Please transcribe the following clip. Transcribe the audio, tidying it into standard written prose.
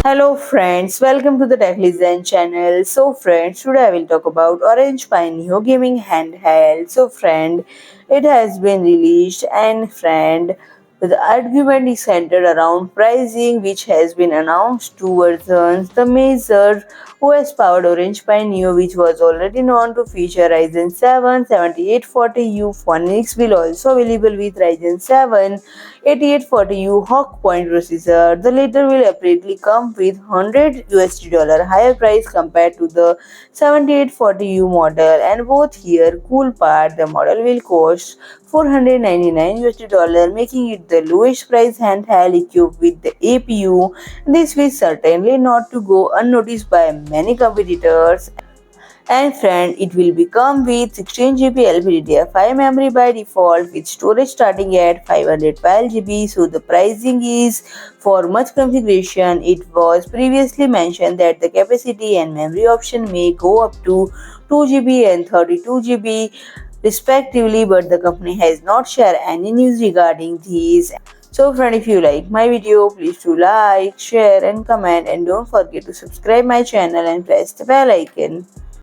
Hello friends, welcome to the Tech Listen channel. So friends, today I will talk about Orange Pi Neo gaming handheld. So friend, it has been released and friend, the argument is centered around pricing which has been announced two versions. The major OS powered Orange Pi Neo which was already known to feature Ryzen 7 7840U Phonics will also available with Ryzen 7 8840U Hawk Point processor. The latter will apparently come with $100 higher price compared to the 7840U model, and both here cool part the model will cost $499, making it the lowest price handheld equipped with the APU. This will certainly not to go unnoticed by many competitors. And friend, it will become with 16 GB LPDDR5 memory by default with storage starting at 512 GB. So the pricing is for much configuration. It was previously mentioned that the capacity and memory option may go up to 2 GB and 32 GB respectively, but the company has not shared any news regarding these. So friend, if you like my video, please do like, share and comment, and don't forget to subscribe my channel and press the bell icon.